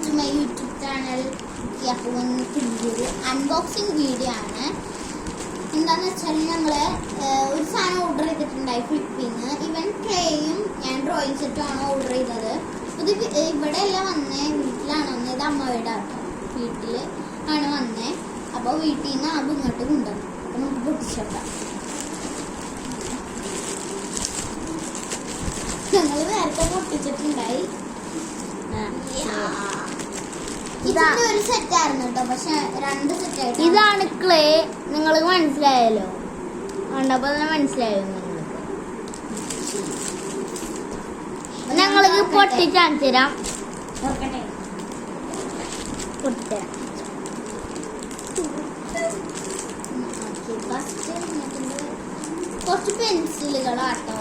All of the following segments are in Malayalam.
To my YouTube channel. അപ്പോൾ പുതിയൊരു അൺബോക്സിങ് വീഡിയോ ആണ്. എന്താണെന്ന് വെച്ചാൽ ഞങ്ങൾ ഒരു സാധനം ഓർഡർ ചെയ്തിട്ടുണ്ടായി ഫ്ലിപ്പിന്ന്. ഇവൻ ക്ലേയും ഞാൻ ഡ്രോയിങ് സെറ്റുമാണ് ഓർഡർ ചെയ്തത്. ഇത് ഇവിടെ അല്ല വന്നേ, വീട്ടിലാണ് വന്നത്. ഇത് അമ്മയുടെ ആട്ടോ, വീട്ടിൽ ആണ് വന്നേ. അപ്പോൾ വീട്ടിൽ നിന്ന് ആകുമ്പോൾ ഇങ്ങോട്ട് കൊണ്ടുവന്നു. അപ്പോൾ നമുക്ക് പൊട്ടിച്ചോക്കാം. ഞങ്ങൾ നേരത്തെ പൊട്ടിച്ചിട്ടുണ്ടായി. ഇതൊക്കെ ഒരു സെറ്റ് ആയിരുന്നു കേട്ടോ, പക്ഷെ 2 സെറ്റ് ആയിട്ട്. ഇതാണ് ക്ലേ. നിങ്ങൾക്ക് മനസ്സിലായല്ലോ, കണ്ടപ്പോ തന്നെ മനസ്സിലായോ നിങ്ങൾക്ക്? ഞങ്ങൾക്ക് പൊട്ടിച്ചാണിച്ചു തരാം. പൊട്ടിത്തരാം. കുറച്ച് പെൻസിലുകളാട്ടോ.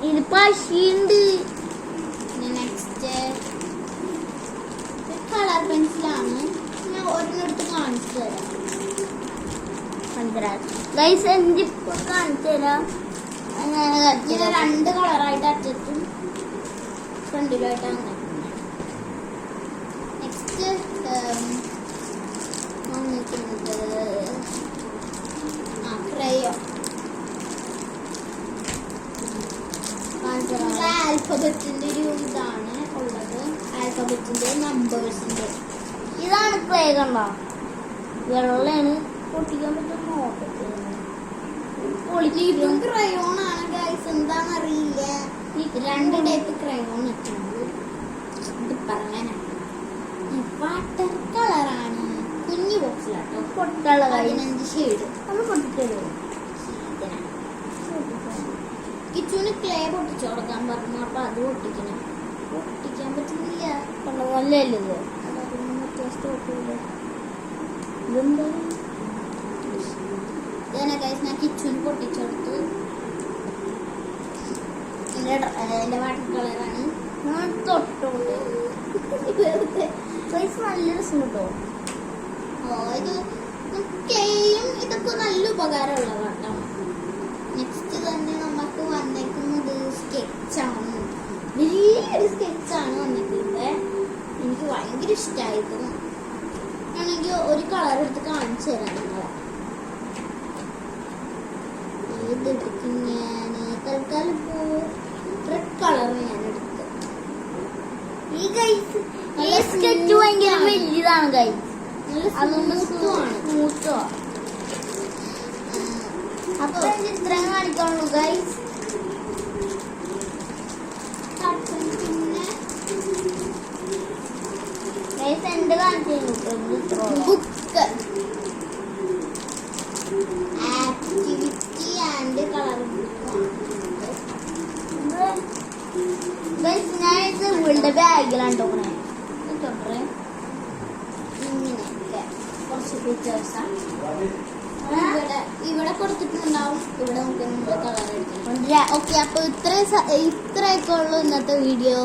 ഇത് പശിയുണ്ട്. Next colour പെൻസിലാണ്. ഞാൻ ഒരെണ്ണെടുത്ത് കാണിച്ചു തരാം. ഗൈസ് എന്തിപ്പോ കാണിച്ചു തരാം. ഇങ്ങനെ 2 കളറായിട്ട് അറ്റത്തും ഫ്രണ്ടിലുമായിട്ടാണ് വന്നിട്ടുണ്ട്. നെക്സ്റ്റ് വന്നിട്ടുണ്ട് ക്രയോ. ആൽഫബറ്റിന്റെ ഒരു ഇതാണ് ഉള്ളത്. ആൽഫബറ്റിന്റെ നമ്പേഴ്സിന്റെ ഇതാണ് ക്ലേ. കണ്ടോ, വെള്ളയാണ്. പൊട്ടിക്കാൻ പറ്റുന്ന ഇതും ക്രയോൺ ആണ് ഗൈസ്. എന്താണെന്നറിയില്ല. 2 ടൈപ്പ് ക്രയോൺ ഇട്ടുണ്ട്. ഇത് പറയാനാണ് വാട്ടർ കളറാണ്. കുഞ്ഞു ബോക്സിലാട്ടോ. പൊട്ടുള്ള 15 ഷെയ്ഡ്. അത് പൊട്ടിത്തരോ? കിച്ചുവിന് ക്ലേ പൊട്ടിച്ചു കൊടുക്കാൻ പറഞ്ഞു. അപ്പൊ അത് പൊട്ടിക്കണം. പൊട്ടിക്കാൻ പറ്റുന്നില്ല. നല്ലല്ലേ ഇത്? ഇതെന്താ? ഞാൻ കിച്ചുവിന് പൊട്ടിച്ചു കൊടുത്തു. എന്റെ വാട്ടർ കളറാണ്. തൊട്ടോണ്ട് നല്ല രസം കേട്ടോ. ഇത് ക്ലേയും ഇതൊക്കെ നല്ല ഉപകാരമുള്ളതാട്ടോ. നെക്സ്റ്റ് തന്നെ നമുക്ക് വന്നേക്കുന്നത് സ്കെച്ചാണ്. വലിയൊരു സ്കെച്ചാണ് വന്നിട്ടുണ്ട്. എനിക്ക് ഭയങ്കര ഇഷ്ടമായത്. ആണെങ്കിൽ ഒരു കളർ എടുത്ത് കാണിച്ചു തരാം നിങ്ങളെ. ഏതെടുക്കും ഞാൻ? തൽക്കാലം ഇപ്പോ റെഡ് കളർ ഞാൻ എടുത്തു. ഈ ഗൈസ് ഈ സ്കെച്ച് ഭയങ്കര വലിയതാണ് ഗൈസ്. അതുകൊണ്ട് സ്മൂത്തോ. അപ്പൊ ചിത്രം കാണിക്കാനുള്ളൂ ഗൈസ്. പിന്നെ ഗൈസ് എന്റെ കാണിച്ചു book activity and colour guys. ഞാൻ ഇത് ഇവളുടെ ബാഗിലാണ് തോന്നേ. ഇങ്ങനെയൊക്കെ കുറച്ച് പിക്ചേഴ്സാണ് ഇവിടെ കൊടുത്തിട്ടുണ്ടാവും. ഇവിടെ നമുക്ക് നമ്മുടെ കളർ എടുക്കാം. ഓക്കെ, അപ്പോൾ ഇത്രയൊക്കെ ഉള്ളൂ ഇന്നത്തെ വീഡിയോ.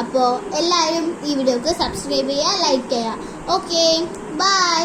അപ്പോൾ എല്ലാവരും ഈ വീഡിയോക്ക് സബ്സ്ക്രൈബ് ചെയ്യുക, ലൈക്ക് ചെയ്യുക. Okay, by.